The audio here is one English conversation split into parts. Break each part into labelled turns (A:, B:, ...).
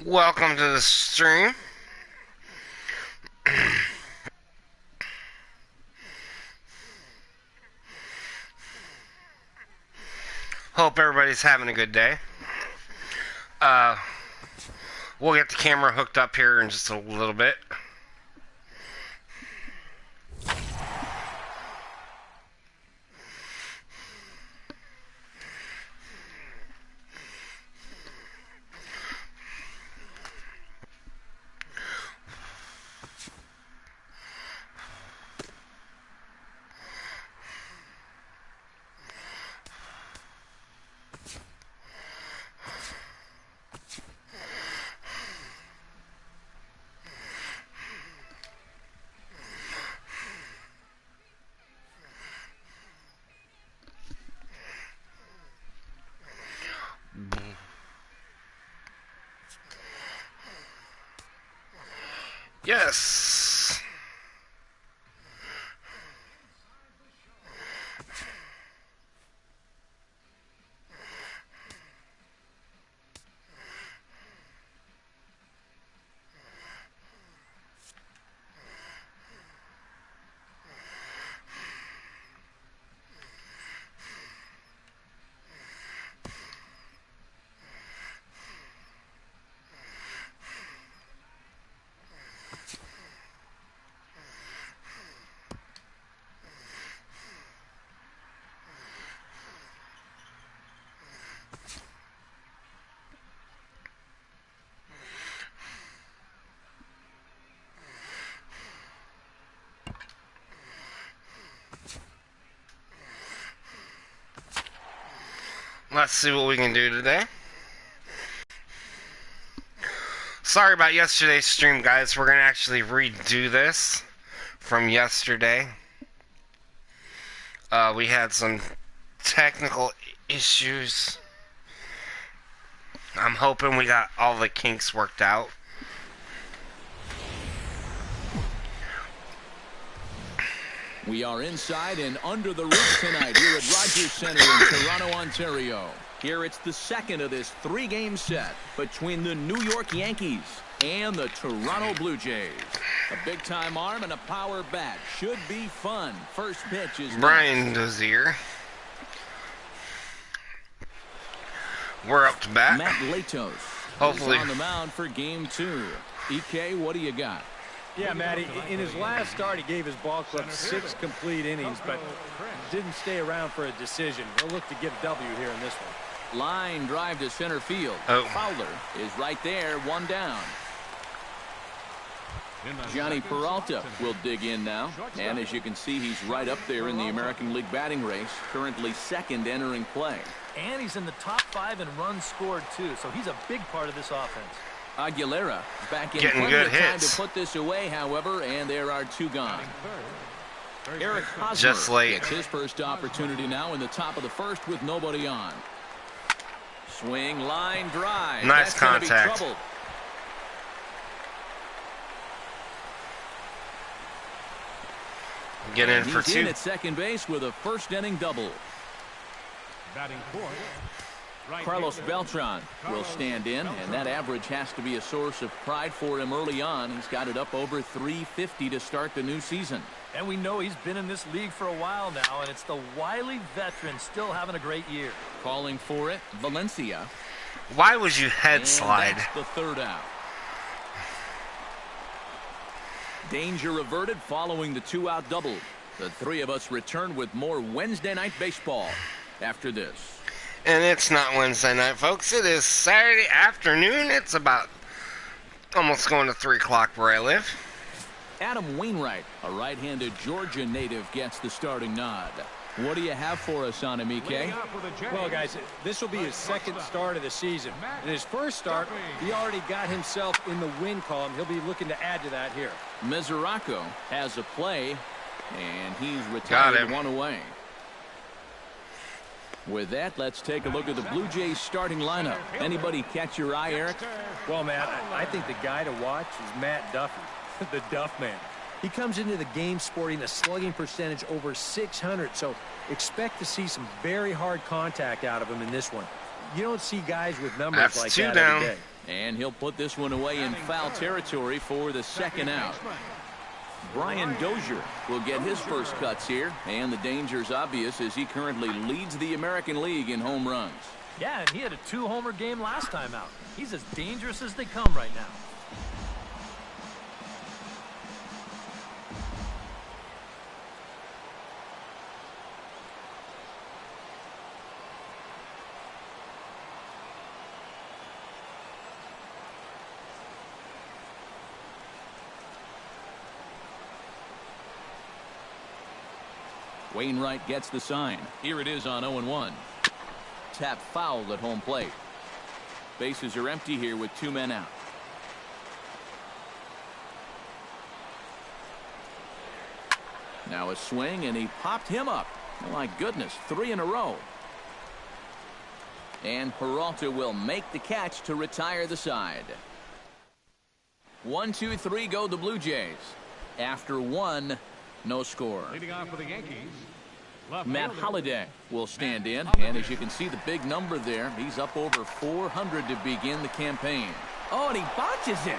A: Welcome to the stream. Hope everybody's having a good day. Uh, we'll get the camera hooked up here in just a little bit. Yes. Let's see what we can do today. Sorry about yesterday's stream, guys. We're going to actually redo this from yesterday. We had some technical issues. I'm hoping we got all the kinks worked out.
B: We are inside and under the roof tonight here at Rogers Centre in Toronto, Ontario. Here it's the second of this three-game set between the New York Yankees and the Toronto Blue Jays. A big-time arm and a power bat. Should be fun. First pitch is
A: Brian Dozier. We're up to bat.
B: Matt Latos
A: Hopefully
B: is on the mound for game two. EK, what do you got?
C: Yeah, Matty, in his last start, he gave his ball club 6 complete innings, but didn't stay around for a decision. He'll look to get a W here in this one.
B: Line drive to center field. Fowler is right there, one down. Johnny Peralta will dig in now. And as you can see, he's right up there in the American League batting race. Currently second entering play.
D: And he's in the top 5 in runs scored, too. So he's a big part of this offense.
B: Aguilera back in
A: getting good
B: time
A: hits
B: to put this away, however, and there are 2 gone. Eric Hosmer
A: just late.
B: gets his first opportunity now in the top of the first with nobody on. Swing, line drive.
A: Nice
B: That's gonna be
A: contact.
B: trouble.
A: Get in
B: And
A: for
B: he's
A: 2.
B: in at second base with a first inning double.
C: Batting fourth.
B: Carlos Beltran will stand in, and that average has to be a source of pride for him early on. He's got it up over 350 to start the new season.
D: And we know he's been in this league for a while now, and it's the wily veteran still having a great year.
B: Calling for it, Valencia.
A: Why would you head
B: And
A: slide?
B: that's the third out. Danger averted following the 2-out double. The three of us return with more Wednesday night baseball after this.
A: And it's not Wednesday night, folks. It is Saturday afternoon. It's about almost going to 3 o'clock where I live.
B: Adam Wainwright, a right-handed Georgia native, gets the starting nod. What do you have for us on him, EK?
C: Well, guys, this will be his second start of the season. In his first start, he already got himself in the win column. He'll be looking to add to that here.
B: Mesoraco has a play, and he's retired 1 away. With that, let's take a look at the Blue Jays starting lineup. Anybody catch your eye, Eric?
C: Well, Matt, I think the guy to watch is Matt Duffy, the Duff Man. He comes into the game sporting a slugging percentage over 600, so expect to see some very hard contact out of him in this one. You don't see guys with numbers
A: That's
C: like
A: 2
C: that
A: down.
C: every day.
B: And he'll put this one away in foul territory for the second out. Brian Dozier will get his first cuts here, and the danger's obvious as he currently leads the American League in home runs.
D: Yeah, and he had a 2-homer game last time out. He's as dangerous as they come right now.
B: Wainwright gets the sign. Here it is on 0-1. Tap fouled at home plate. Bases are empty here with 2 men out. Now a swing, and he popped him up. Oh my goodness, 3 in a row. And Peralta will make the catch to retire the side. 1, 2, 3 go the Blue Jays. After 1, no score.
E: Leading off for the Yankees,
B: Matt Holliday will stand in, and as you can see the big number there, he's up over 400 to begin the campaign. Oh, and he botches it.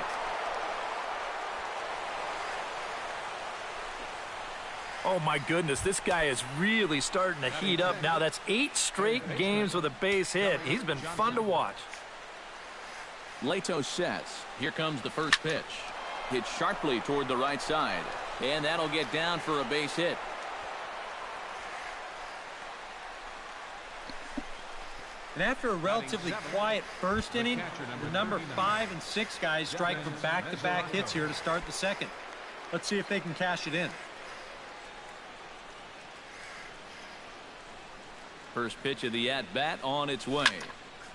D: Oh, my goodness, this guy is really starting to heat up now. That's 8 straight games with a base hit. He's been fun to watch.
B: Leto sets. Here comes the first pitch. Hit sharply toward the right side, and that'll get down for a base hit.
C: And after a relatively quiet first inning, the number 5 and 6 guys strike for back-to-back hits here to start the second. Let's see if they can cash it in.
B: First pitch of the at-bat on its way.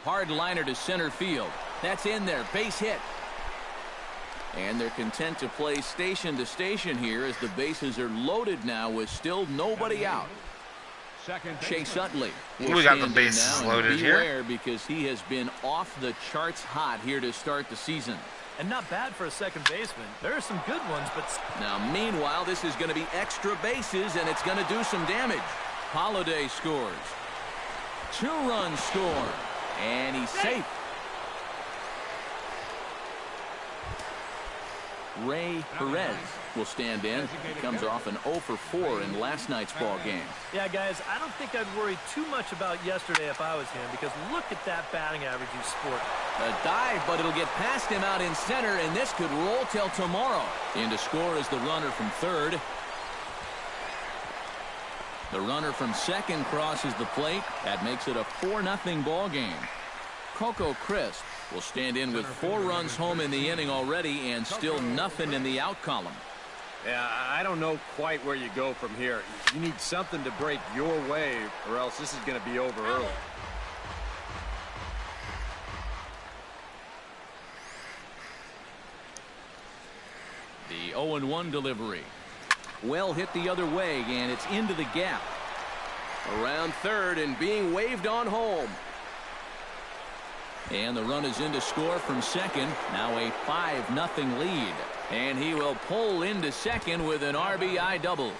B: Hard liner to center field. That's in there. Base hit. And they're content to play station to station here as the bases are loaded now with still nobody out. Chase Utley.
A: We got the bases loaded here.
B: Because he has been off the charts hot here to start the season.
D: And not bad for a second baseman. There are some good ones, but...
B: Now, meanwhile, this is going to be extra bases, and it's going to do some damage. Holliday scores. 2 runs score. And he's safe. Ray Perez will stand in. He comes off an 0 for 4 in last night's ball game.
D: Yeah, guys, I don't think I'd worry too much about yesterday if I was him, because look at that batting average he's sporting.
B: A dive, but it'll get past him out in center, and this could roll till tomorrow. In to score is the runner from third. The runner from second crosses the plate. That makes it a 4-0 ball game. Coco Crisp will stand in with 4 runs home in the inning already and still nothing in the out column.
C: Yeah, I don't know quite where you go from here. You need something to break your way, or else this is going to be over early.
B: The 0-1 delivery. Well hit the other way, and it's into the gap. Around third and being waved on home. And the run is in to score from second. Now a 5-0 lead. And he will pull into second with an RBI double.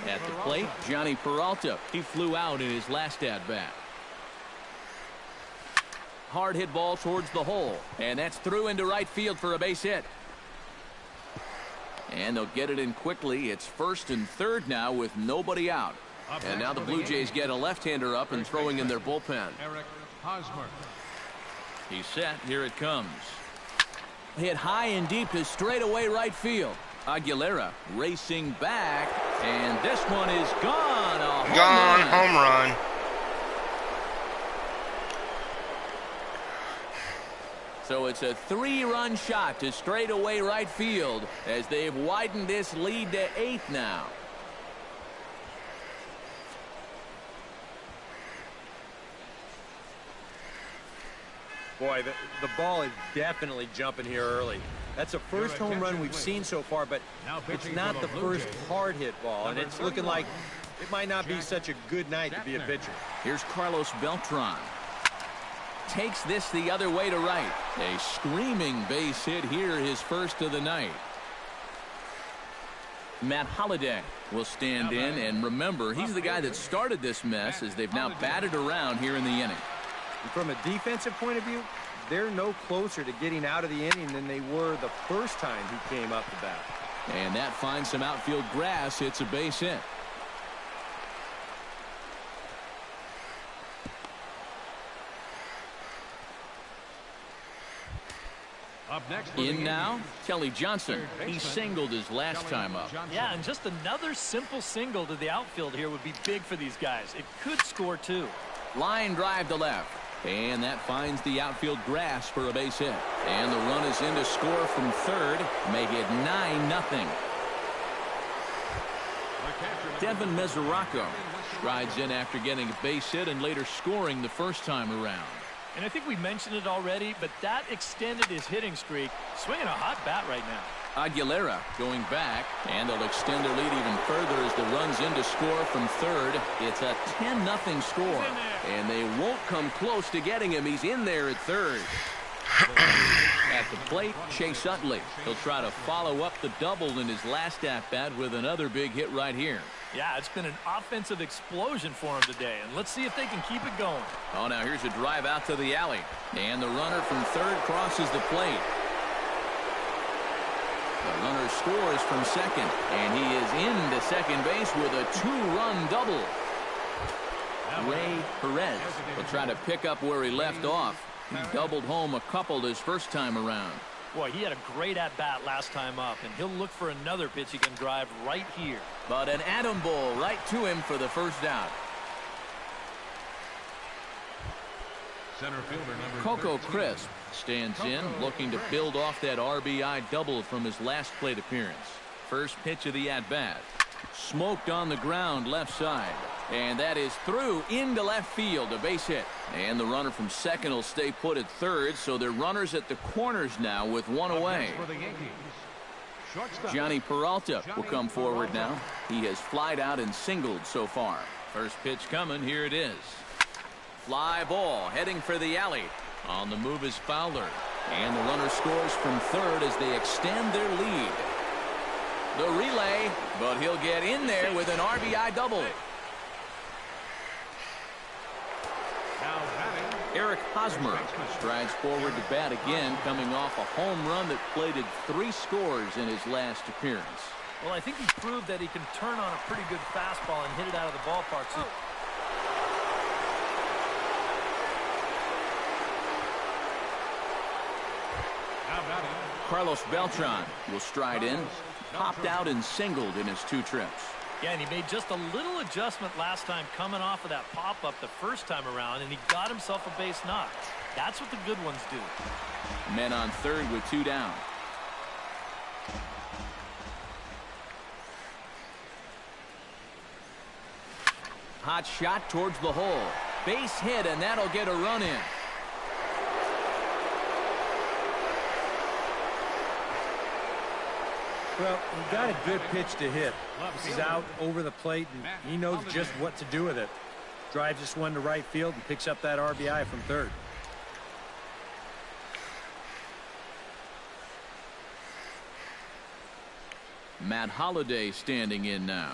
B: At the plate, Johnny Peralta. He flew out in his last at-bat. Hard hit ball towards the hole. And that's through into right field for a base hit. And they'll get it in quickly. It's first and third now with nobody out. And now the Blue Jays get a left-hander up and throwing in their bullpen. He's set. Here it comes. Hit high and deep to straightaway right field. Aguilera racing back, and this one is gone.
A: Home run.
B: So it's a 3-run shot to straightaway right field as they've widened this lead to 8 now.
C: Boy, the ball is definitely jumping here early. That's the first home run we've seen so far, but it's not the first hard hit ball, and it's looking like it might not be such a good night to be a pitcher.
B: Here's Carlos Beltran. Takes this the other way to right. A screaming base hit here, his first of the night. Matt Holliday will stand in, and remember, he's the guy that started this mess as they've now batted around here in the inning.
C: And from a defensive point of view, they're no closer to getting out of the inning than they were the first time he came up the bat.
B: And that finds some outfield grass. It's a base hit.
E: Up next
B: in now, Kelly Johnson. He singled his last time up.
D: Yeah, and just another simple single to the outfield here would be big for these guys. It could score too.
B: Line drive to left. And that finds the outfield grass for a base hit. And the run is in to score from third. Make it 9-0. Devin Mesoraco strides in after getting a base hit and later scoring the first time around.
D: And I think we mentioned it already, but that extended his hitting streak. Swinging a hot bat right now.
B: Aguilera going back, and they'll extend their lead even further as the run's in to score from third. It's a 10-0 score, and they won't come close to getting him. He's in there at third. At the plate, Chase Utley. He'll try to follow up the double in his last at-bat with another big hit right here.
D: Yeah, it's been an offensive explosion for him today, and let's see if they can keep it going.
B: Oh, now here's a drive out to the alley, and the runner from third crosses the plate. The runner scores from second, and he is into second base with a two-run double. Ray Perez will try to pick up where he left off. He doubled home a couple his first time around.
D: Boy, he had a great at-bat last time up, and he'll look for another pitch he can drive right here.
B: But an atom ball right to him for the first out.
E: center fielder number
B: Coco
E: 13.
B: Crisp stands in, looking to build off that RBI double from his last plate appearance. First pitch of the at-bat. Smoked on the ground left side. And that is through into left field, a base hit. And the runner from second will stay put at third, so they're runners at the corners now with one away.
E: For the Yankees, shortstop.
B: Johnny Peralta will come forward now. He has flied out and singled so far. First pitch coming, here it is. Fly ball heading for the alley. On the move is Fowler. And the runner scores from third as they extend their lead. The relay, but he'll get in there with an RBI double.
E: Now batting,
B: Eric Hosmer strides forward to bat again, coming off a home run that plated 3 scores in his last appearance.
D: Well, I think he proved that he can turn on a pretty good fastball and hit it out of the ballpark. So
E: now batting,
B: Carlos Beltran will stride in. Popped out and singled in his 2 trips.
D: yeah, and he made just a little adjustment last time coming off of that pop-up the first time around, and he got himself a base knock. That's what the good ones do.
B: Men on third with 2 down. Hot shot towards the hole. Base hit, and that'll get a run in.
C: Well, he got a good pitch to hit. This is out over the plate, and he knows just what to do with it. Drives this one to right field and picks up that RBI from third.
B: Matt Holliday standing in now.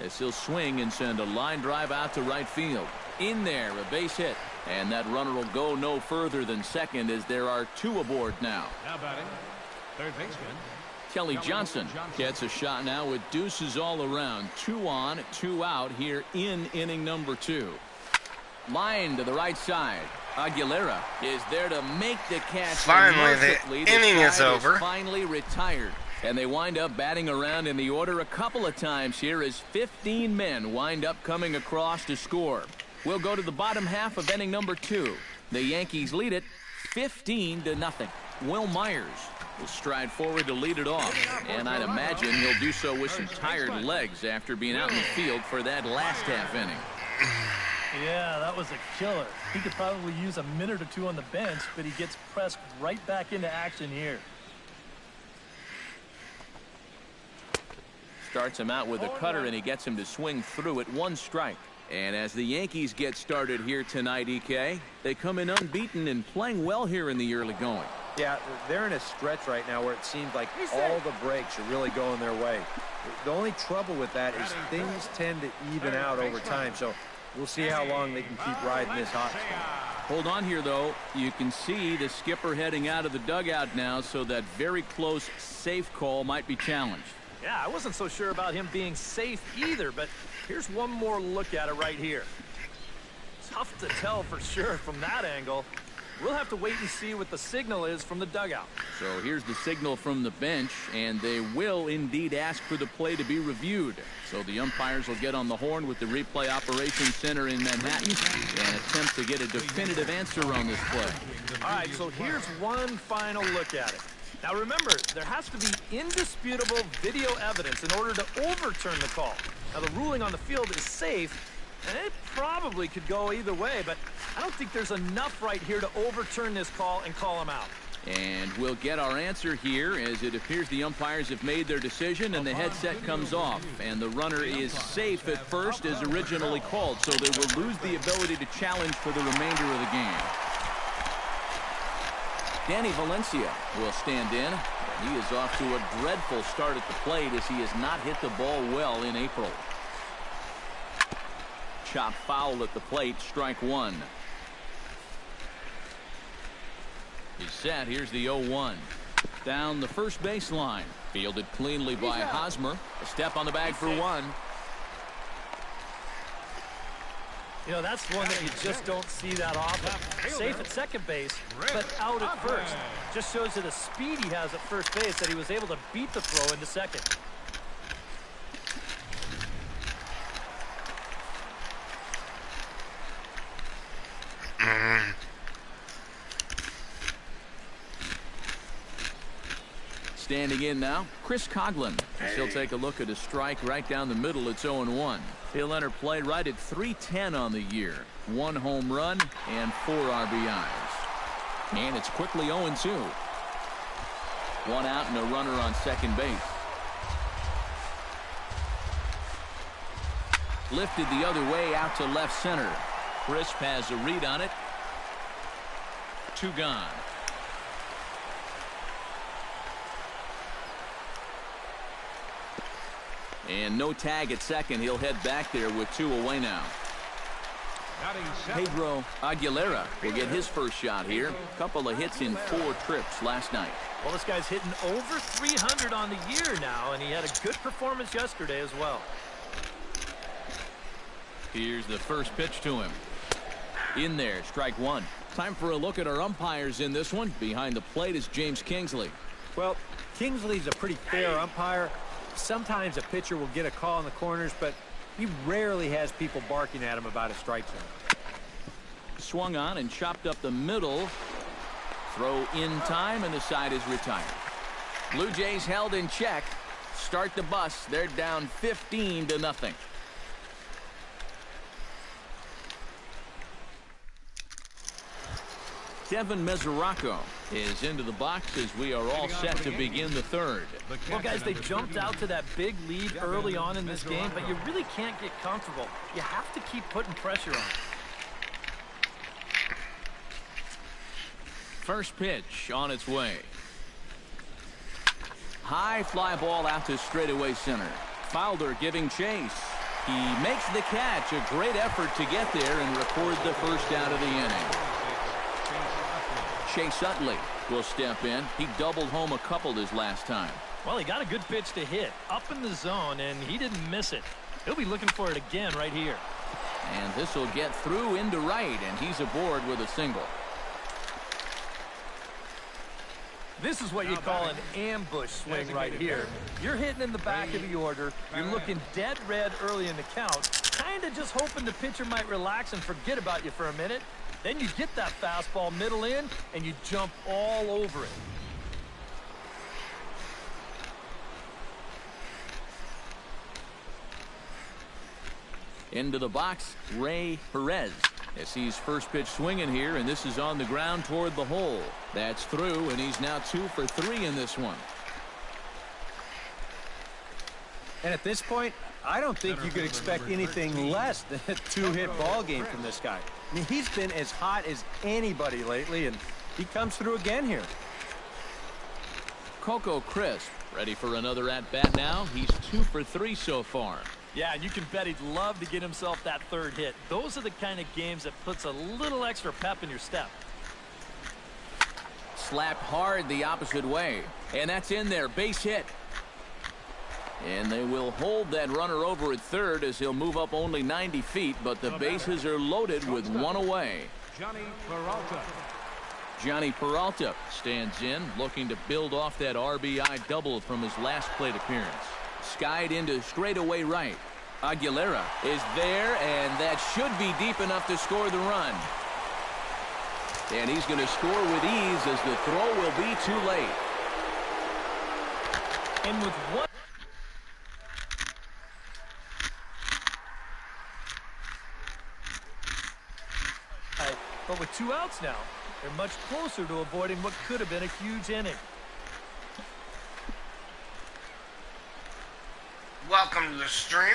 B: As he'll swing and send a line drive out to right field. In there, a base hit. And that runner will go no further than second as there are 2 aboard now.
E: now batting, third baseman.
B: Kelly Johnson gets a shot now with deuces all around. 2 on, 2 out here in inning number 2. Line to the right side. Aguilera is there to make the catch.
A: Finally, the inning is
B: side
A: over.
B: Finally retired. And they wind up batting around in the order a couple of times here as 15 men wind up coming across to score. We'll go to the bottom half of inning number 2. The Yankees lead it 15-0. Will Myers will stride forward to lead it off. And I'd imagine he'll do so with some tired legs after being out in the field for that last half inning.
D: Yeah, that was a killer. He could probably use a minute or 2 on the bench, but he gets pressed right back into action here.
B: Starts him out with a cutter, and he gets him to swing through at 1 strike. And as the Yankees get started here tonight, EK, they come in unbeaten and playing well here in the early going.
C: Yeah, they're in a stretch right now where it seems like all the breaks are really going their way. The only trouble with that is things tend to even out over time, so we'll see how long they can keep riding this hot streak.
B: Hold on here, though. You can see the skipper heading out of the dugout now, so that very close safe call might be challenged.
D: Yeah, I wasn't so sure about him being safe either, but here's one more look at it right here. Tough to tell for sure from that angle. We'll have to wait and see what the signal is from the dugout.
B: So here's the signal from the bench, and they will indeed ask for the play to be reviewed. So the umpires will get on the horn with the replay operations center in Manhattan and attempt to get a definitive answer on this play.
D: All right, so here's one final look at it. Now remember, there has to be indisputable video evidence in order to overturn the call. Now the ruling on the field is safe, and it probably could go either way, but I don't think there's enough right here to overturn this call and call him out.
B: And we'll get our answer here, as it appears the umpires have made their decision and the headset comes off. And the runner is safe at first as originally called, so they will lose the ability to challenge for the remainder of the game. Danny Valencia will stand in. He is off to a dreadful start at the plate as he has not hit the ball well in April. Chop foul at the plate, strike one. He's set. Here's the 0-1. Down the first baseline. Fielded cleanly by Hosmer. A step on the bag for one.
D: You know, that's one that you just don't see that often. Safe at second base, but out at first. Just shows you the speed he has at first base that he was able to beat the throw into second.
B: Standing in now, Chris Coughlin. He'll take a look at a strike right down the middle. It's 0-1. He'll enter play right at .310 on the year. 1 home run and 4 RBIs. And it's quickly 0-2. 1 out and a runner on second base. Lifted the other way out to left center. Crisp has a read on it. 2 gone. And no tag at second. He'll head back there with 2 away now. Pedro Aguilera will get his first shot here. Couple of hits in 4 trips last night.
D: Well, this guy's hitting over 300 on the year now, and he had a good performance yesterday as well.
B: Here's the first pitch to him. In there, strike one. Time for a look at our umpires in this one. Behind the plate is James Kingsley.
C: Well, Kingsley's a pretty fair umpire. Sometimes a pitcher will get a call in the corners, but he rarely has people barking at him about a strike zone.
B: Swung on and chopped up the middle. Throw in time, and the side is retired. Blue Jays held in check. Start the bus. They're down 15-0. Kevin Mesoraco is into the box as we are all set to begin the third.
D: Well, guys, they jumped out to that big lead early on in this game, but you really can't get comfortable. You have to keep putting pressure on.
B: First pitch on its way. High fly ball out to straightaway center. Fowler giving chase. He makes the catch. A great effort to get there and record the first out of the inning. Chase Utley will step in. He doubled home a couple his last time.
D: Well, he got a good pitch to hit up in the zone, and he didn't miss it. He'll be looking for it again right here.
B: And this will get through into right, and he's aboard with a single.
D: This is what you call an ambush swing right here. You're hitting in the back of the order. You're looking dead red early in the count, kind of just hoping the pitcher might relax and forget about you for a minute. Then you get that fastball middle in, and you jump all over it.
B: Into the box, Ray Perez. As he's first pitch swinging here, and this is on the ground toward the hole. That's through, and he's now 2 for 3 in this one.
C: And at this point, I don't think you could expect anything less than a 2-hit ball game from this guy. I mean, he's been as hot as anybody lately, and he comes through again here.
B: Coco Crisp ready for another at-bat now. He's 2 for 3 so far.
D: Yeah, and you can bet he'd love to get himself that third hit. Those are the kind of games that puts a little extra pep in your step.
B: Slapped hard the opposite way. And that's in there. Base hit. And they will hold that runner over at third as he'll move up only 90 feet, but the bases are loaded with one away. Johnny Peralta stands in, looking to build off that RBI double from his last plate appearance. Skied into straightaway right. Aguilera is there, and that should be deep enough to score the run. And he's going to score with ease as the throw will be too late.
D: And with one. But with 2 outs now, they're much closer to avoiding what could have been a huge inning.
A: Welcome to the stream.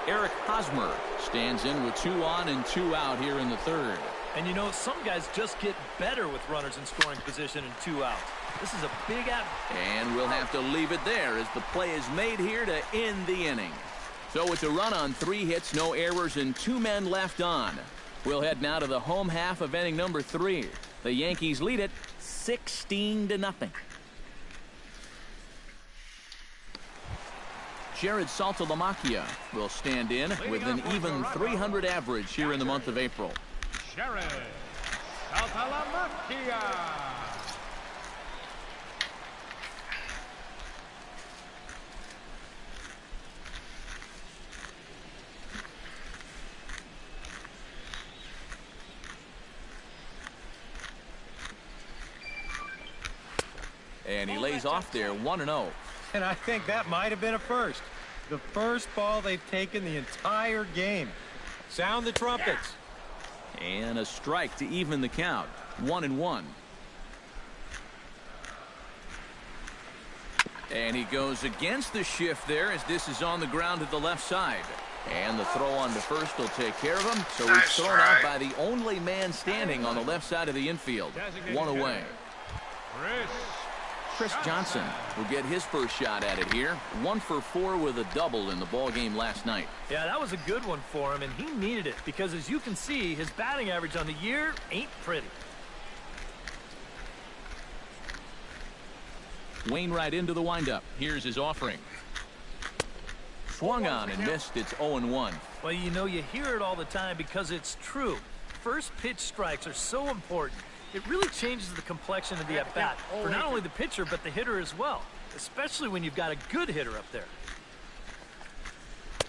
B: Eric Hosmer stands in with 2 on and 2 out here in the third.
D: And you know, some guys just get better with runners in scoring position and 2 outs. This is a big out.
B: And we'll have to leave it there as the play is made here to end the inning. So it's a run on 3 hits, no errors, and 2 men left on. We'll head now to the home half of inning number 3. The Yankees lead it 16-0. Jared Saltalamacchia will stand in with an even .300 average here in the month of April.
E: Jared Saltalamacchia.
B: And he lays off there 1-0.
C: And I think that might have been a first. The first ball they've taken the entire game. Sound the trumpets.
B: And a strike to even the count. 1-1. And he goes against the shift there as this is on the ground to the left side. And the throw on to first will take care of him. So he's thrown out by the only man standing on the left side of the infield. 1 away. Chris Johnson will get his first shot at it here. 1 for 4 with a double in the ball game last night.
D: Yeah, that was a good one for him, and he needed it because, as you can see, his batting average on the year ain't pretty.
B: Wainwright into the windup. Here's his offering. Swung on and missed. It's 0-1.
D: Well, you know, you hear it all the time because it's true. First pitch strikes are so important. It really changes the complexion of the at-bat for not only the pitcher but the hitter as well, especially when you've got a good hitter up there.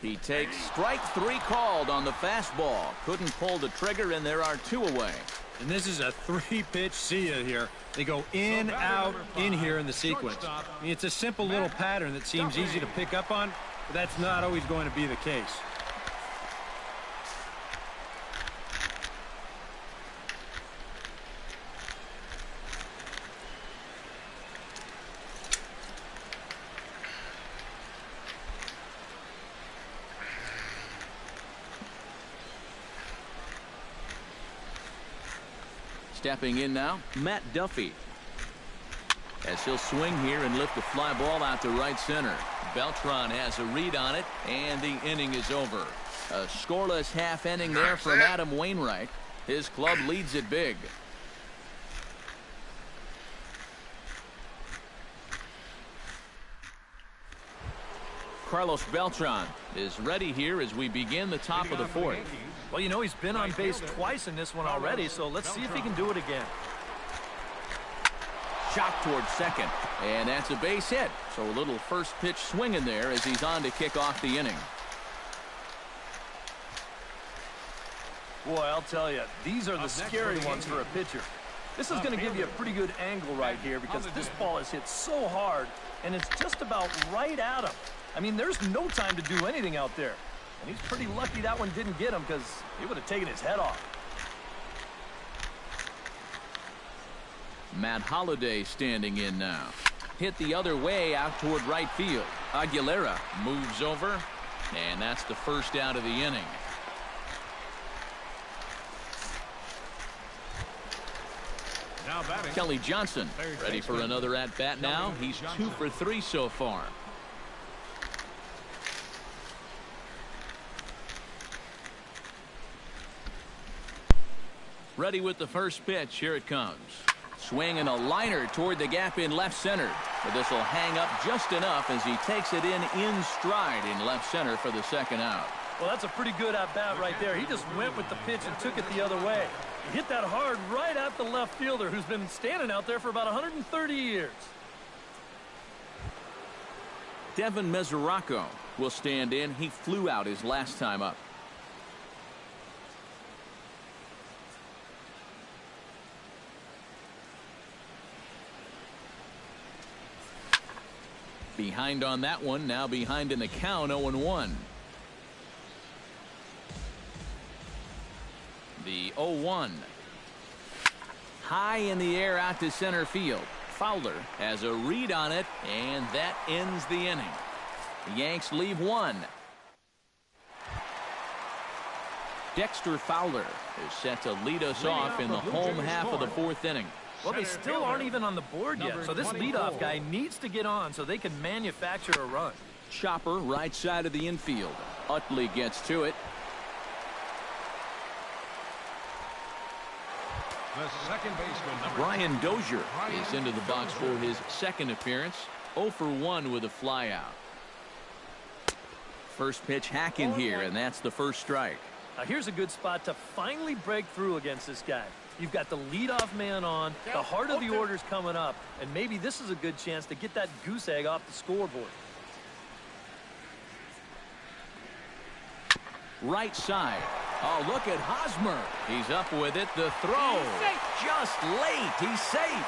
B: He takes strike 3 called on the fastball. Couldn't pull the trigger, and there are 2 away.
C: And this is a 3-pitch see ya here. They go in, out, in here in the sequence. I mean, it's a simple little pattern that seems easy to pick up on, but that's not always going to be the case.
B: Stepping in now, Matt Duffy. As he'll swing here and lift the fly ball out to right center. Beltran has a read on it, and the inning is over. A scoreless half inning there from Adam Wainwright. His club leads it big. Carlos Beltran is ready here as we begin the top of the 4th.
D: Well, you know, he's been on base twice in this one already, so let's see if he can do it again.
B: Shot towards second, and that's a base hit. So a little first pitch swinging there as he's on to kick off the inning.
D: Boy, I'll tell you, these are the scary ones for a pitcher. This is going to give you a pretty good angle right here because this ball is hit so hard, and it's just about right at him. I mean, there's no time to do anything out there. And he's pretty lucky that one didn't get him because he would have taken his head off.
B: Matt Holliday standing in now. Hit the other way out toward right field. Aguilera moves over, and that's the first out of the inning.
E: Now batting.
B: Kelly Johnson ready for another at-bat now. He's 2 for 3 so far. Ready with the first pitch. Here it comes. Swing and a liner toward the gap in left center. But this will hang up just enough as he takes it in stride in left center for the second out.
D: Well, that's a pretty good at-bat right there. He just went with the pitch and took it the other way. He hit that hard right at the left fielder who's been standing out there for about 130 years.
B: Devin Mesoraco will stand in. He flew out his last time up. Behind on that one. Now behind in the count, 0-1. The 0-1. High in the air out to center field. Fowler has a read on it, and that ends the inning. The Yanks leave one. Dexter Fowler is set to lead us off in the home half of the fourth inning.
D: Well, they still aren't even on the board yet, so this leadoff guy needs to get on so they can manufacture a run.
B: Chopper right side of the infield. Utley gets to it.
E: The second baseman,
B: Brian Dozier is into the box for his second appearance. 0 for 1 with a flyout. First pitch hacking here, and that's the first strike.
D: Now here's a good spot to finally break through against this guy. You've got the leadoff man on, the heart of the order's coming up, and maybe this is a good chance to get that goose egg off the scoreboard.
B: Right side. Oh, look at Hosmer. He's up with it. The throw. Just late. He's safe.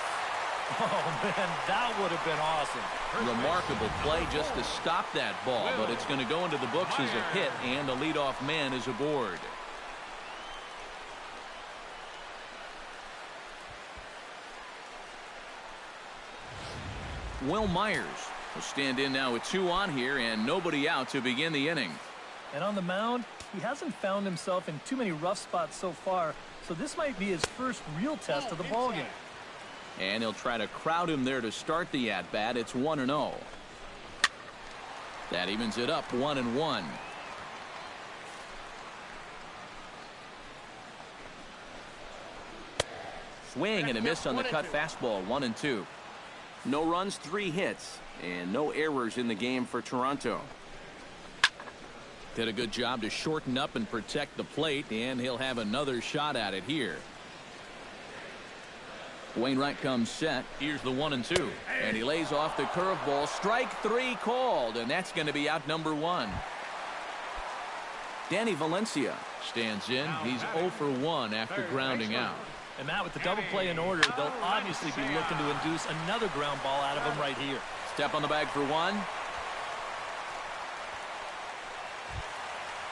D: Oh, man, that would have been awesome.
B: Remarkable play just to stop that ball, but it's going to go into the books as a hit, and the leadoff man is aboard. Will Myers will stand in now with 2 on here and nobody out to begin the inning.
D: And on the mound, he hasn't found himself in too many rough spots so far, so this might be his first real test of the ballgame.
B: And he'll try to crowd him there to start the at-bat. It's 1-0. That evens it up 1-1. Swing and a miss on the cut fastball. 1-2. No runs, 3 hits, and no errors in the game for Toronto. Did a good job to shorten up and protect the plate, and he'll have another shot at it here. Wainwright comes set. Here's the 1-2, and he lays off the curveball. Strike 3 called, and that's going to be out number 1. Danny Valencia stands in. He's 0 for 1 after grounding out.
D: And Matt, with the double play in order, they'll obviously be looking to induce another ground ball out of him right here.
B: Step on the bag for 1.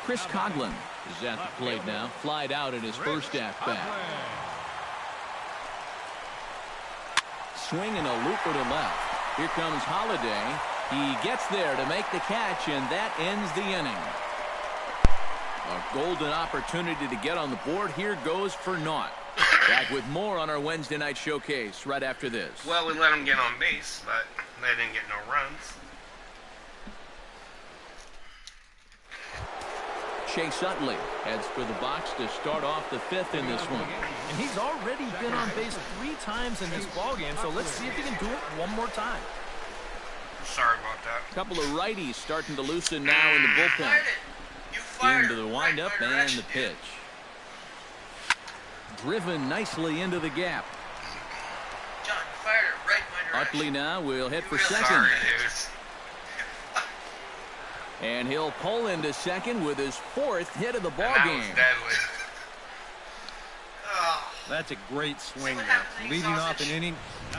B: Chris Coughlin is at the plate now. Flied out in his first at-bat. Swing and a looper to left. Here comes Holiday. He gets there to make the catch, and that ends the inning. A golden opportunity to get on the board. Here goes for naught. Back with more on our Wednesday night showcase right after this.
A: Well, we let them get on base, but they didn't get no runs.
B: Chase Utley heads for the box to start off the 5th in this one.
D: And he's already been on base 3 times in this ballgame, so let's see if he can do it one more time.
A: Sorry about that.
B: A couple of righties starting to loosen now in the bullpen. Into the windup and the pitch. Driven nicely into the gap.
A: John, you fired it right in my direction.
B: Utley now will hit for second.
A: Sorry, dudes.
B: And he'll pull into second with his 4th hit of the ball
A: That
B: game.
A: was deadly. Oh.
C: That's a great swing there. Leading off an inning.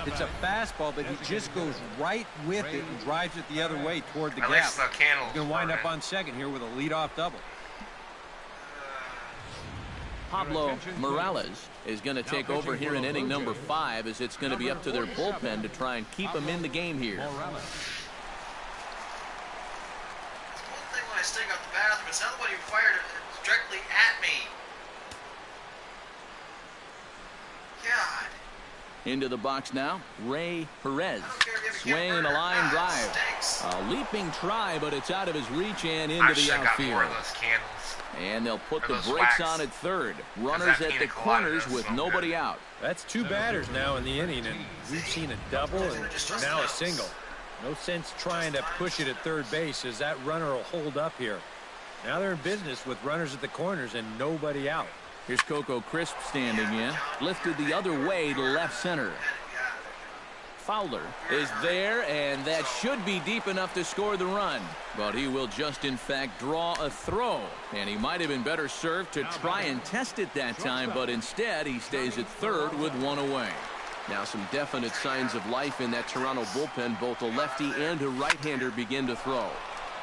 C: It's a fastball, but he just goes right with it and drives it the other way toward the
A: At
C: gap.
A: least the candles
C: He's going to wind up
A: burning.
C: on second here with a leadoff double.
B: Pablo Morales is going to take over here in inning number 5, as it's going to be up to their bullpen to try and keep him in the game here.
A: It's one thing when I stick out the bathroom, it's not when you fired it directly at me. God.
B: Into the box now, Ray Perez. Swing and a line drive. A leaping try, but it's out of his reach and into the outfield. And they'll put the brakes on at third. Runners at the corners with nobody out.
C: That's 2 batters now in the inning, and we've seen a double and now a single. No sense trying to push it at third base, as that runner will hold up here. Now they're in business with runners at the corners and nobody out.
B: Here's Coco Crisp standing in. Lifted the other way to left center. Fowler is there, and that should be deep enough to score the run. But he will just, in fact, draw a throw. And he might have been better served to try and test it that time, but instead he stays at third with 1 away. Now some definite signs of life in that Toronto bullpen. Both a lefty and a right-hander begin to throw.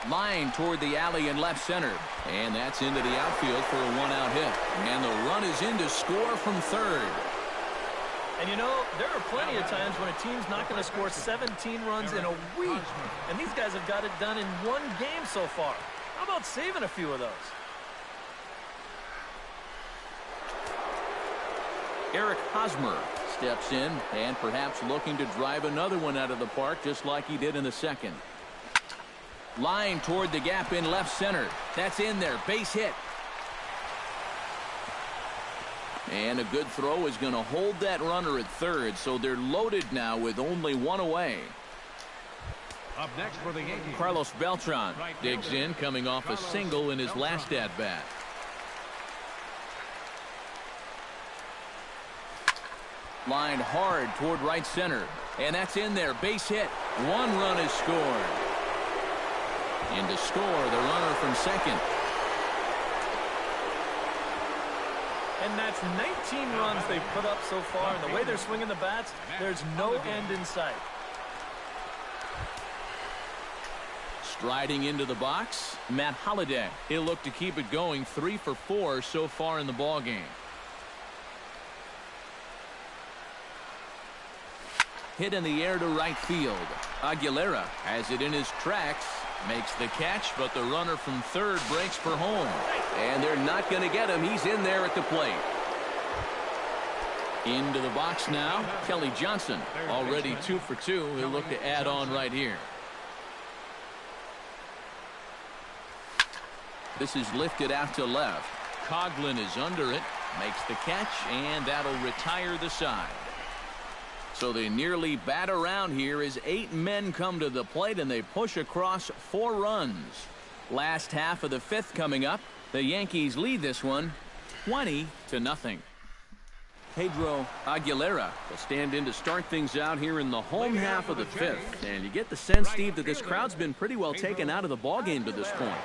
B: Line toward the alley in left center. And that's into the outfield for a 1-out hit. And the run is in to score from third.
D: And you know, there are plenty of times when a team's not going to score 17 runs in a week. And these guys have got it done in 1 game so far. How about saving a few of those?
B: Eric Hosmer steps in and perhaps looking to drive another one out of the park just like he did in the second. Line toward the gap in left center. That's in there. Base hit. And a good throw is going to hold that runner at third, so they're loaded now with only 1 away.
E: Up next for the Yankees,
B: Carlos Beltran digs in, coming off a single in his last at-bat. Lined hard toward right center, and that's in there. Base hit. 1 run is scored. And to score, the runner from second.
D: And that's 19 runs they've put up so far. And the way they're swinging the bats, there's no end in sight.
B: Striding into the box, Matt Holliday. He'll look to keep it going. 3 for 4 so far in the ballgame. Hit in the air to right field. Aguilera has it in his tracks. Makes the catch, but the runner from third breaks for home. And they're not going to get him. He's in there at the plate. Into the box now, Kelly Johnson. Already 2 for 2. He'll look to add on right here. This is lifted out to left. Coughlin is under it. Makes the catch, and that'll retire the side. So they nearly bat around here as 8 men come to the plate, and they push across 4 runs. Last half of the 5th coming up. The Yankees lead this one 20-0. Pedro Aguilera will stand in to start things out here in the home half of the 5th. And you get the sense, Steve, that this crowd's been pretty well taken out of the ballgame to this point.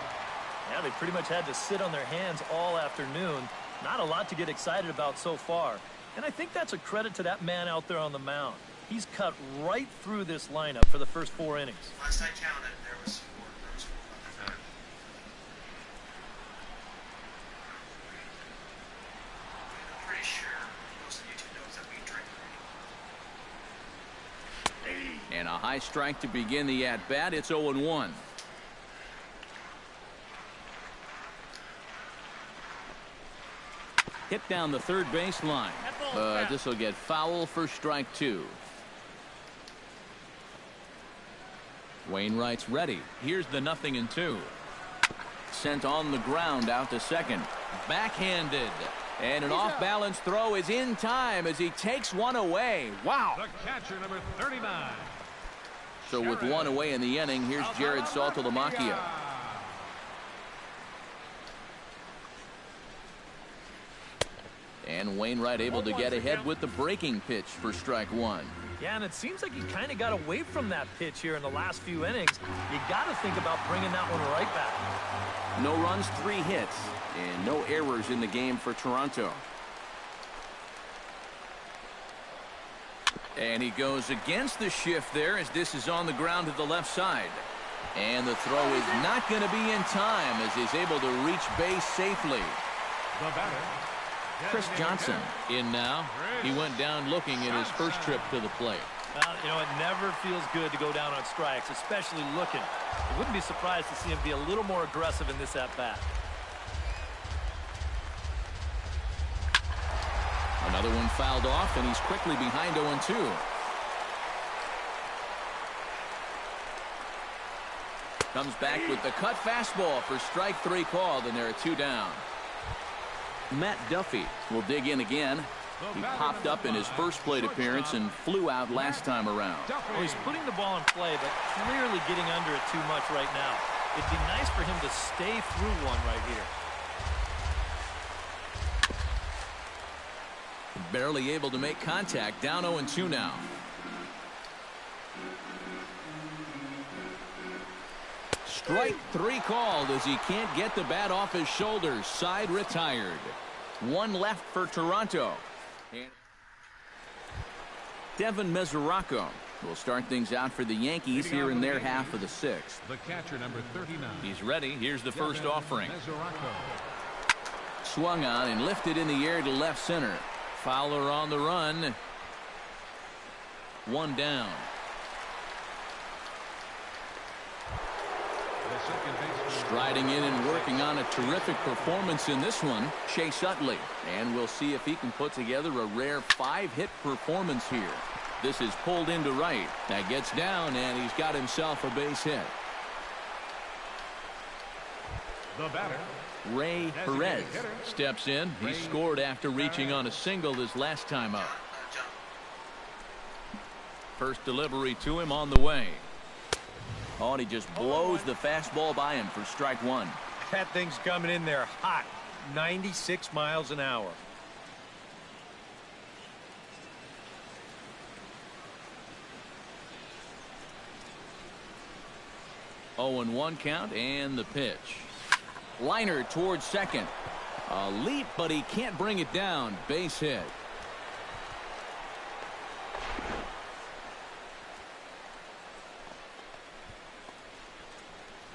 D: Yeah, they pretty much had to sit on their hands all afternoon. Not a lot to get excited about so far. And I think that's a credit to that man out there on the mound. He's cut right through this lineup for the first 4 innings.
F: Last I counted, there was 4. I'm pretty sure most of you 2 knows that we drink.
B: And a high strike to begin the at-bat. It's 0-1. Hit down the third base line. This will get foul for strike 2. Wainwright's ready. Here's the 0-2. Sent on the ground out to second. Backhanded. And an off-balance throw is in time as he takes 1 away. Wow.
E: the catcher, number 39.
B: So with 1 away in the inning, here's Jared Saltalamacchia. And Wainwright able to get ahead with the breaking pitch for strike 1.
D: Yeah, and it seems like he kind of got away from that pitch here in the last few innings. You got to think about bringing that one right back.
B: No runs, 3 hits, and no errors in the game for Toronto. And he goes against the shift there as this is on the ground to the left side. And the throw is not going to be in time as he's able to reach base safely.
E: The batter,
B: Chris Johnson in now. He went down looking at his first trip to the plate.
D: Well, you know, it never feels good to go down on strikes, especially looking. You wouldn't be surprised to see him be a little more aggressive in this at-bat.
B: Another one fouled off, and he's quickly behind 0-2. Comes back with the cut fastball for strike 3 called, and there are 2 down. Matt Duffy will dig in again. He popped up in his first plate appearance and flew out last time around.
D: Well, he's putting the ball in play, but clearly getting under it too much right now. It'd be nice for him to stay through one right here.
B: Barely able to make contact. Down 0-2 now. Strike 3 called as he can't get the bat off his shoulders. Side retired. 1 left for Toronto. And Devin Mesoraco will start things out for the Yankees here in their half of the 6th.
E: The catcher, number 39.
B: He's ready. Here's the first
E: Devin
B: offering.
E: Mesoraco.
B: Swung on and lifted in the air to left center. Fowler on the run. 1 down.
E: The second baseman.
B: Striding in and working on a terrific performance in this one, Chase Utley. And we'll see if he can put together a rare 5-hit performance here. This is pulled into right. That gets down, and he's got himself a base hit.
E: The batter.
B: Ray Perez steps in. He scored after reaching on a single his last time up. First delivery to him on the way. Oh, and he just blows the fastball by him for strike 1.
C: That thing's coming in there hot. 96 miles an hour.
B: Oh, and 1 count, and the pitch. Liner towards second. A leap, but he can't bring it down. Base hit.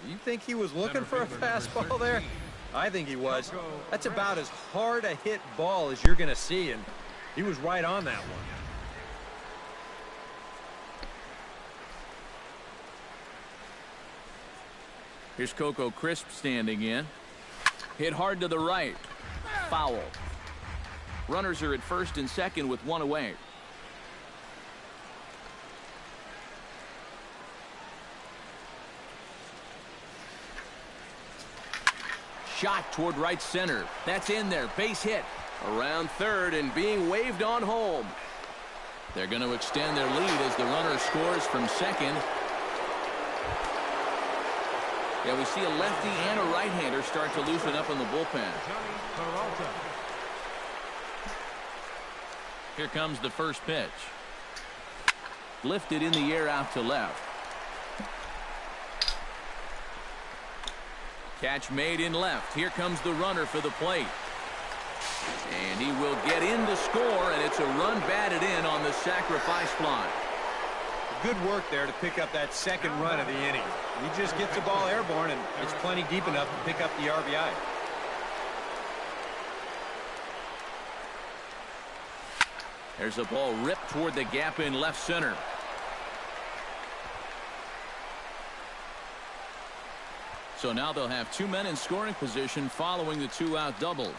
C: You think he was looking for a fastball there? I think he was. That's about as hard a hit ball as you're going to see, and he was right on that one.
B: Here's Coco Crisp standing in. Hit hard to the right. Foul. Runners are at first and second with 1 away. Shot toward right center. That's in there. Base hit. Around third and being waved on home. They're going to extend their lead as the runner scores from second. Yeah, we see a lefty and a right-hander start to loosen up in the bullpen. Here comes the first pitch. Lifted in the air out to left. Catch made in left. Here comes the runner for the plate. And he will get in to score, and it's a run batted in on the sacrifice fly.
C: Good work there to pick up that second run of the inning. He just gets the ball airborne, and it's plenty deep enough to pick up the RBI.
B: There's a ball ripped toward the gap in left center. So now they'll have 2 men in scoring position following the 2-out double.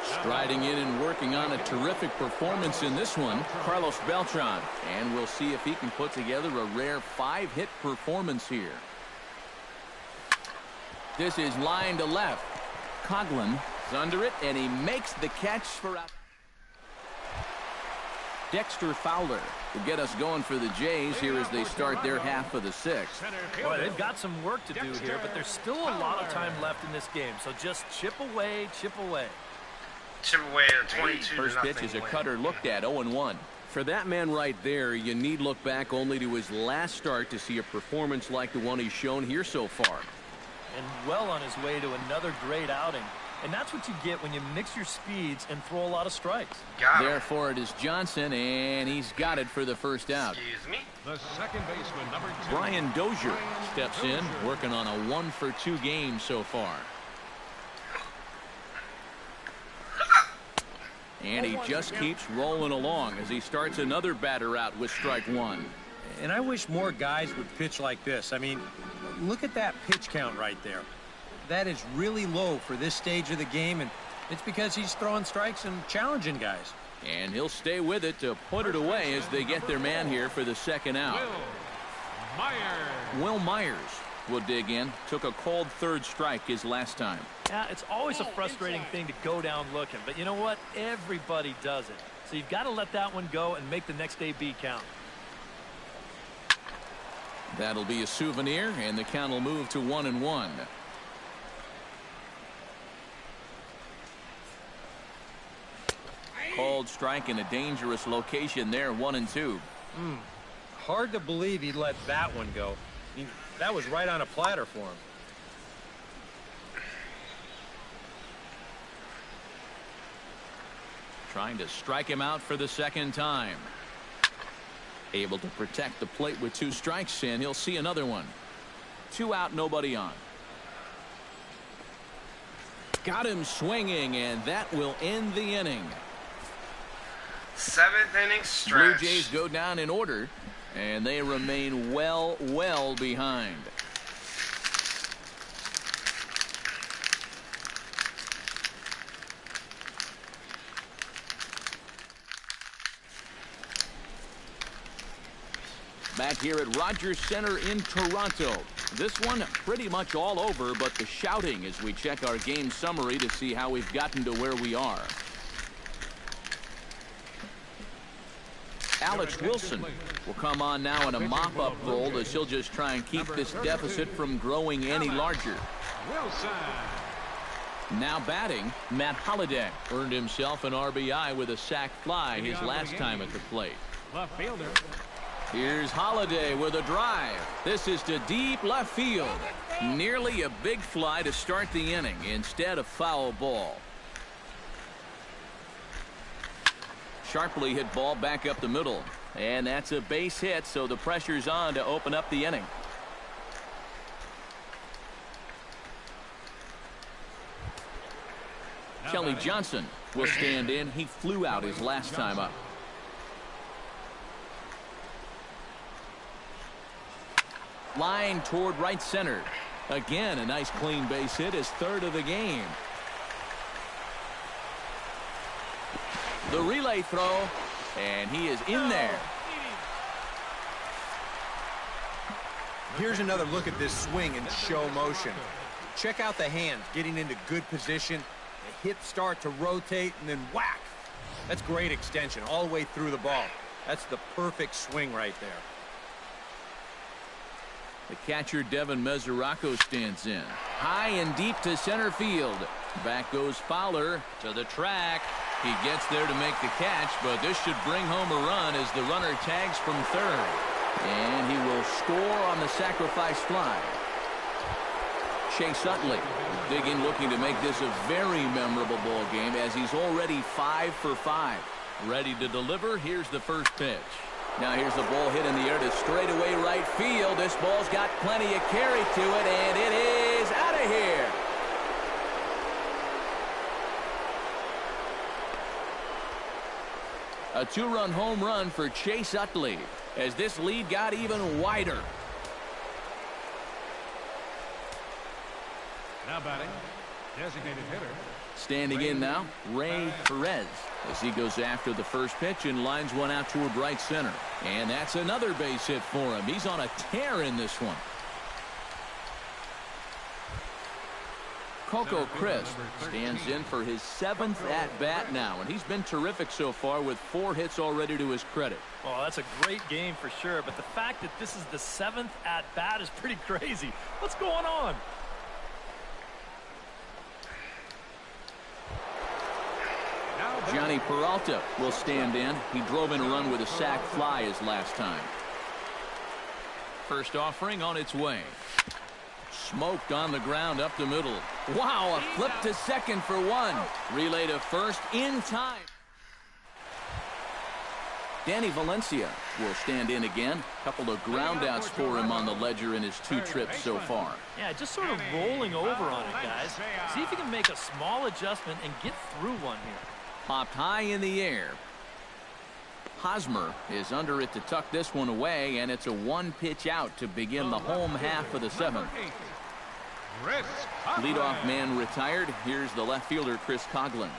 B: Striding in and working on a terrific performance in this one, Carlos Beltran. And we'll see if he can put together a rare 5-hit performance here. This is line to left. Coughlin is under it, and he makes the catch for out. Dexter Fowler will get us going for the Jays here as they start their half of the 6th.
D: Boy, they've got some work to do here, but there's still a lot of time left in this game. So just chip away, chip away.
A: Chip away at 22
B: First
A: to
B: pitch
A: nothing
B: is a
A: win.
B: cutter looked at 0-1. For that man right there, you need look back only to his last start to see a performance like the one he's shown here so far.
D: And well on his way to another great outing. And that's what you get when you mix your speeds and throw a lot of strikes.
A: Got him.
B: Therefore, it is Johnson, and he's got it for the first out.
A: Excuse me.
E: The second baseman, number 2.
B: Brian Dozier steps in, working on a 1-for-2 game so far. And he just keeps rolling along as he starts another batter out with strike 1.
C: And I wish more guys would pitch like this. I mean, look at that pitch count right there. That is really low for this stage of the game, and It's because he's throwing strikes and challenging guys.
B: And he'll stay with it to put it away as they get their man here for the second out. Will Myers will dig in. Took a called third strike his last time.
D: Yeah, it's always a frustrating thing to go down looking, but you know what? Everybody does it. So you've got to let that one go and make the next AB count.
B: That'll be a souvenir, and the count will move to 1-1. Called strike in a dangerous location there, 1-2.
C: Hard to believe he let that one go. I mean, that was right on a platter for him.
B: Trying to strike him out for the second time. Able to protect the plate with 2 strikes, and he'll see another one. 2 out, nobody on. Got him swinging, and that will end the inning.
A: 7th inning stretch.
B: Blue Jays go down in order, and they remain well behind. Back here at Rogers Center in Toronto. This one pretty much all over, but the shouting as we check our game summary to see how we've gotten to where we are. Alex Wilson will come on now in a mop-up role as he'll just try and keep this deficit from growing any larger. Now batting, Matt Holliday earned himself an RBI with a sac fly his last time at the plate.
E: Left fielder.
B: Here's Holliday with a drive. This is to deep left field. Nearly a big fly to start the inning. Instead, a foul ball. Sharply hit ball back up the middle. And that's a base hit, so the pressure's on to open up the inning. Kelly Johnson will stand in. He flew out his last time up. Line toward right center. Again, a nice clean base hit, his 3rd of the game. The relay throw, and he is in there.
C: Here's another look at this swing in show motion. Check out the hand getting into good position. The hips start to rotate, and then whack. That's great extension all the way through the ball. That's the perfect swing right there.
B: The catcher, Devin Mesoraco, stands in. High and deep to center field. Back goes Fowler to the track. He gets there to make the catch, but this should bring home a run as the runner tags from 3rd. And he will score on the sacrifice fly. Chase Utley digging, looking to make this a very memorable ball game as he's already 5 for 5. Ready to deliver. Here's the first pitch. Now here's the ball hit in the air to straightaway right field. This ball's got plenty of carry to it, and it is out of here. A 2-run home run for Chase Utley as this lead got even wider.
E: Now batting, designated hitter.
B: Standing in now, Ray Perez as he goes after the first pitch and lines one out toward right center. And that's another base hit for him. He's on a tear in this one. Coco Crisp stands in for his 7th at-bat now, and he's been terrific so far with 4 hits already to his credit.
D: Oh, that's a great game for sure, but the fact that this is the 7th at-bat is pretty crazy. What's going on?
B: Johnny Peralta will stand in. He drove in a run with a sac fly his last time. First offering on its way. Smoked on the ground up the middle. Wow, a flip to second for 1. Relay to first in time. Danny Valencia will stand in again. Couple of ground outs for him on the ledger in his 2 trips so far.
D: Yeah, just sort of rolling over on it, guys. See if you can make a small adjustment and get through one here.
B: Popped high in the air. Hosmer is under it to tuck this one away, and it's a 1-pitch out to begin the home half of the 7th.
E: Chris
B: Leadoff man retired. Here's the left fielder, Chris Coughlin.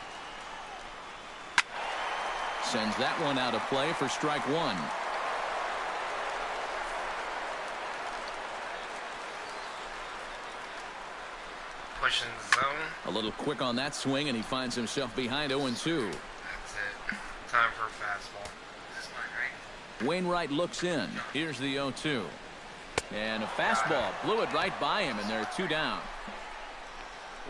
B: Sends that one out of play for strike one.
A: Pushing the zone.
B: A little quick on that swing, and he finds himself behind 0-2.
A: That's it. Time for a fastball. This is not right.
B: Wainwright looks in. Here's the 0-2. And a fastball blew it right by him, and they're 2 down.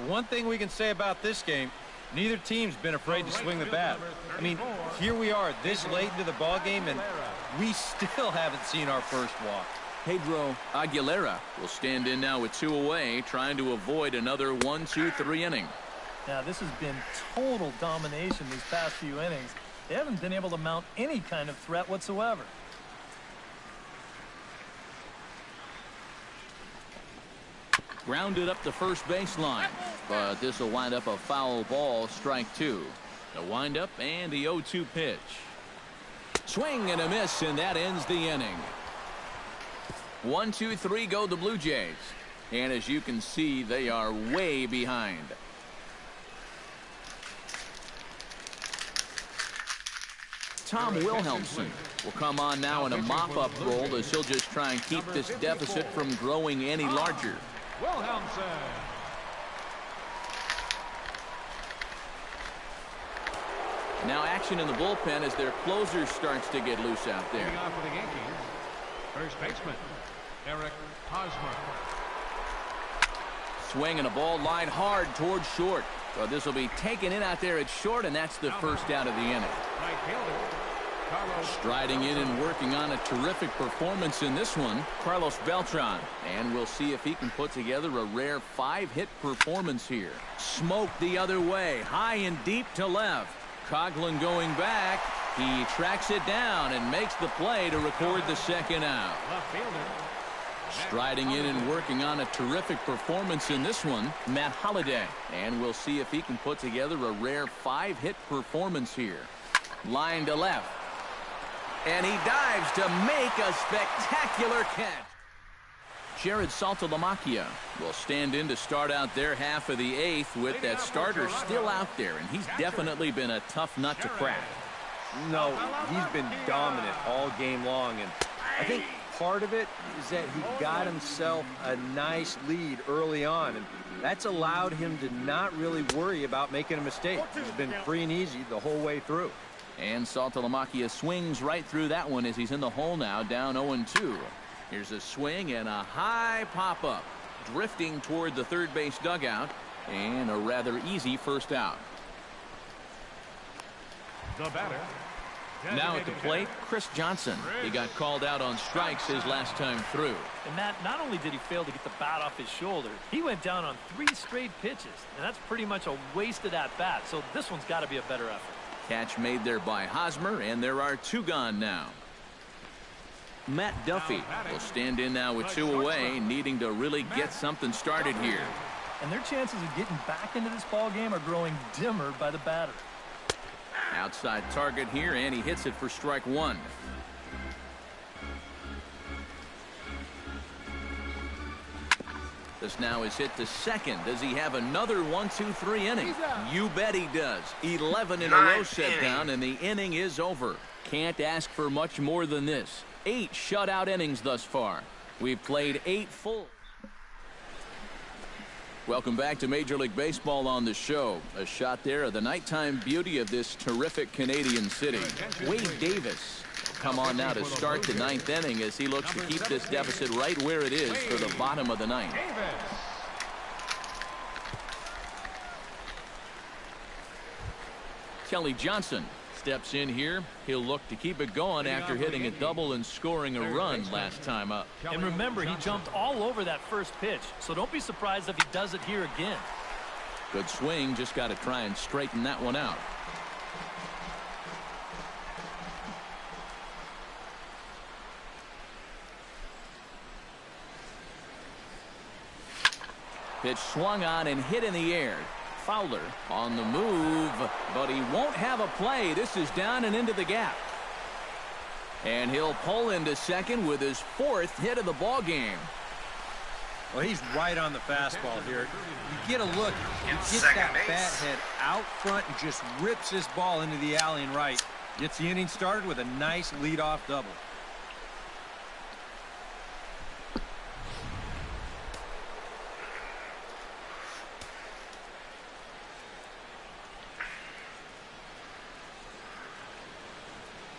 C: One thing we can say about this game, neither team's been afraid to swing the bat. I mean, here we are this late into the ball game, and we still haven't seen our first walk.
B: Pedro Aguilera will stand in now with 2 away, trying to avoid another 1-2-3 inning.
D: Now, this has been total domination these past few innings. They haven't been able to mount any kind of threat whatsoever.
B: Grounded up the first baseline, but this will wind up a foul ball, strike 2. The windup and the 0-2 pitch. Swing and a miss, and that ends the inning. 1-2-3 go the Blue Jays. And as you can see, they are way behind. Tom Wilhelmsen will come on now in a mop-up role as he'll just try and keep this deficit from growing any larger.
E: Wilhelmsen.
B: Now action in the bullpen as their closer starts to get loose out there.
E: Leading off for the Yankees, first baseman Eric Hosmer.
B: Swing and a ball line hard towards short. So this will be taken in out there at short, and that's the first out of the inning.
E: Right fielder Carlos.
B: Striding in and working on a terrific performance in this one, Carlos Beltran. And we'll see if he can put together a rare 5-hit performance here. Smoke the other way, high and deep to left. Coughlin going back. He tracks it down and makes the play to record the second out.
E: Left fielder.
B: Striding in and working on a terrific performance in this one, Matt Holliday. And we'll see if he can put together a rare 5-hit performance here. Line to left. And he dives to make a spectacular catch. Jared Saltalamacchia will stand in to start out their half of the 8th with that starter still out there, and he's definitely been a tough nut to crack.
C: No, he's been dominant all game long, and I think part of it is that he got himself a nice lead early on, and that's allowed him to not really worry about making a mistake. He's been free and easy the whole way through.
B: And Saltalamacchia swings right through that one as he's in the hole now, down 0-2. Here's a swing and a high pop-up, drifting toward the third base dugout, and a rather easy first out.
E: The batter.
B: Now at the plate, Chris Johnson. He got called out on strikes his last time through.
D: And Matt, not only did he fail to get the bat off his shoulder, he went down on 3 straight pitches, and that's pretty much a wasted at-bat, so this one's got to be a better effort.
B: Catch made there by Hosmer, and there are 2 gone now. Matt Duffy will stand in now with 2 away, needing to really get something started here.
D: And their chances of getting back into this ball game are growing dimmer by the batter.
B: Outside target here, and he hits it for strike 1. This now is hit to second. Does he have another 1-2-3 inning? You bet he does. 11 in a row set down, and the inning is over. Can't ask for much more than this. 8 shutout innings thus far. We've played 8 full. Welcome back to Major League Baseball on the show. A shot there of the nighttime beauty of this terrific Canadian city. Wade Davis will come on now to start the 9th inning as he looks to keep this deficit right where it is for the bottom of the 9th. Kelly Johnson steps in here. He'll look to keep it going after hitting a double and scoring a run last time up.
D: And remember, he jumped all over that first pitch, so don't be surprised if he does it here again.
B: Good swing, just got to try and straighten that one out. Pitch swung on and hit in the air. Fowler on the move, but he won't have a play. This is down and into the gap. And he'll pull into second with his 4th hit of the ball game.
C: Well, he's right on the fastball here. You get a look, he gets
A: second
C: that
A: base.
C: bat head out front and just rips this ball into the alley and right. Gets the inning started with a nice leadoff double.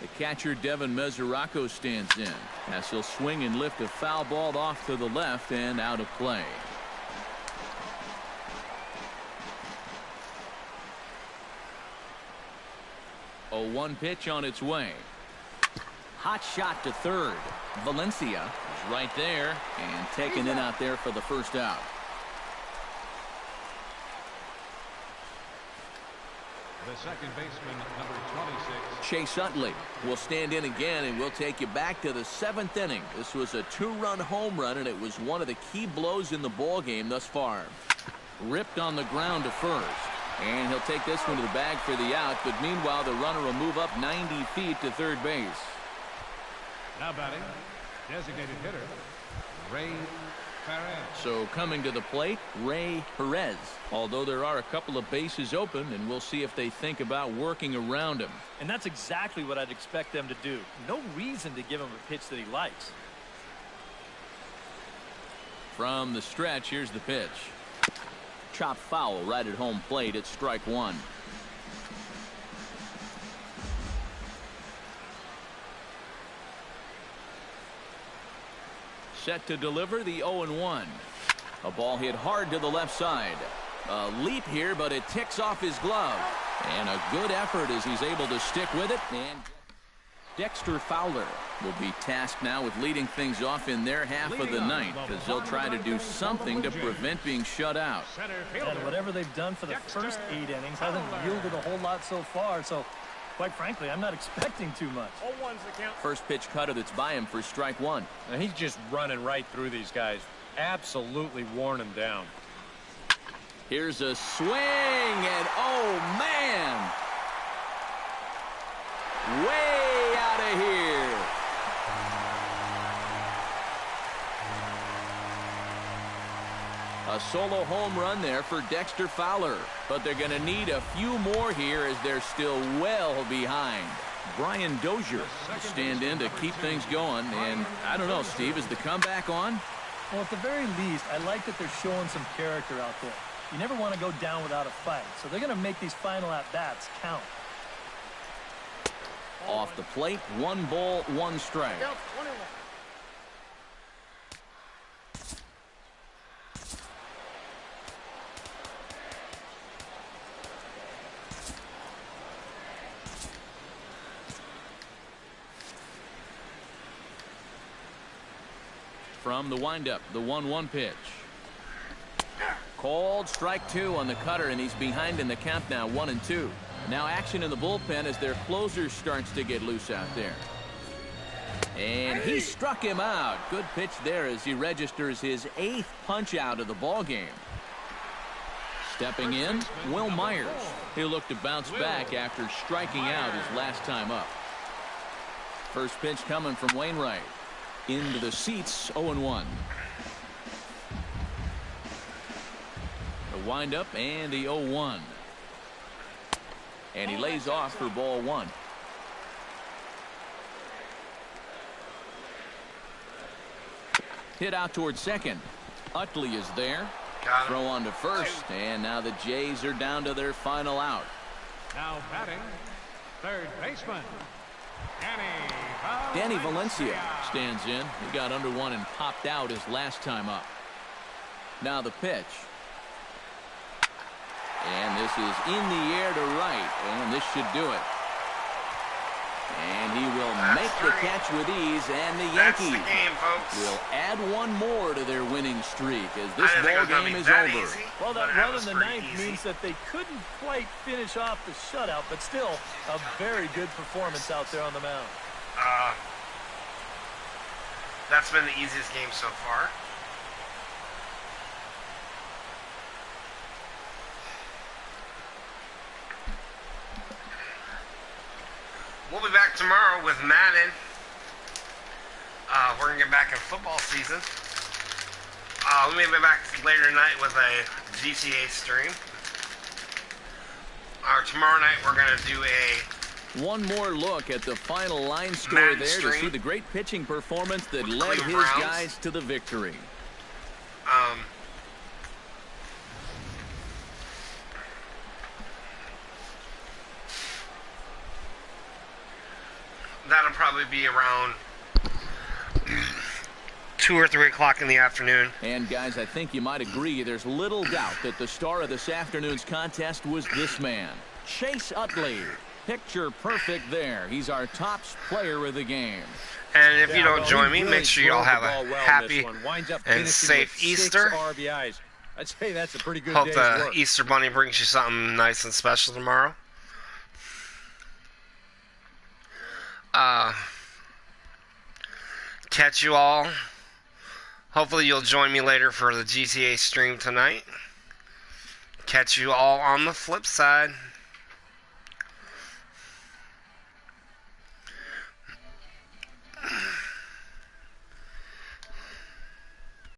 B: The catcher, Devin Mesoraco, stands in as he'll swing and lift a foul ball off to the left and out of play. A 1 pitch on its way. Hot shot to third. Valencia is right there and taken in out there for the first out.
E: The second baseman, number 26.
B: Chase Utley will stand in again, and we'll take you back to the 7th inning. This was a 2-run home run, and it was one of the key blows in the ball game thus far. Ripped on the ground to first, and he'll take this one to the bag for the out, but meanwhile the runner will move up 90 feet to third base.
E: Now batting, designated hitter, Ray Perez.
B: So coming to the plate, Ray Perez. Although there are a couple of bases open, and we'll see if they think about working around him.
D: And that's exactly what I'd expect them to do. No reason to give him a pitch that he likes.
B: From the stretch, here's the pitch. Chop foul right at home plate. It's strike one. Set to deliver the 0-1. A ball hit hard to the left side. A leap here, but it ticks off his glove. And a good effort as he's able to stick with it. And Dexter Fowler will be tasked now with leading things off in their half of the ninth, as they'll try to do something to prevent being shut out.
D: And whatever they've done for the first 8 innings hasn't yielded a whole lot so far, so quite frankly, I'm not expecting too much.
B: First pitch cutter that's by him for strike one.
C: And he's just running right through these guys. Absolutely worn them down.
B: Here's a swing, and oh man! Way out of here. A solo home run there for Dexter Fowler, but they're going to need a few more here as they're still well behind. Brian Dozier will stand in to keep things going, and I don't know, Steve, is the comeback on?
D: Well, at the very least, I like that they're showing some character out there. You never want to go down without a fight, so they're going to make these final at-bats count.
B: Off the plate, 1 ball, 1 strike. From the windup, the 1-1 pitch. Called strike 2 on the cutter, and he's behind in the count now, 1-2. Now action in the bullpen as their closer starts to get loose out there. And he struck him out. Good pitch there as he registers his 8th punch out of the ball game. Stepping in, Will Myers. He'll look to bounce back after striking out his last time up. First pitch coming from Wainwright. Into the seats, 0-1. The windup and the 0-1. And he lays off for ball 1. Hit out towards second. Utley is there. Throw on to first. And now the Jays are down to their final out.
E: Now batting, third baseman,
B: Danny Valencia stands in. He got under one and popped out his last time up. Now the pitch. And this is in the air to right, and this should do it. And he will make the catch with ease, and the Yankees will add 1 more to their winning streak as this ball game is over.
D: Well, that run in the 9th means that they couldn't quite finish off the shutout, but still a very good performance out there on the mound.
A: That's been the easiest game so far. We'll be back tomorrow with Madden. We're going to get back in football season. Let me be back later tonight with a GTA stream. Tomorrow night we're going to do a
B: One more look at the final line score
A: Madden
B: there
A: stream
B: to see the great pitching performance that
A: with
B: led
A: Cleveland
B: his
A: Browns.
B: guys to the victory.
A: That'll probably be around 2 or 3 o'clock in the afternoon.
B: And guys, I think you might agree there's little doubt that the star of this afternoon's contest was this man, Chase Utley. Picture perfect there. He's our top player of the game.
A: And if you don't
C: well,
A: join
C: he
A: me,
C: really
A: make sure you all
C: drove
A: have
C: the
A: a
C: ball well in
A: happy
C: this one. Winds up
A: and
C: finishing
A: safe
C: with 6
A: Easter.
C: RBIs. I'd say that's a pretty good
A: Hope
C: day's
A: the
C: work.
A: Easter Bunny brings you something nice and special tomorrow. Catch you all. Hopefully you'll join me later for the GTA stream tonight. Catch you all on the flip side.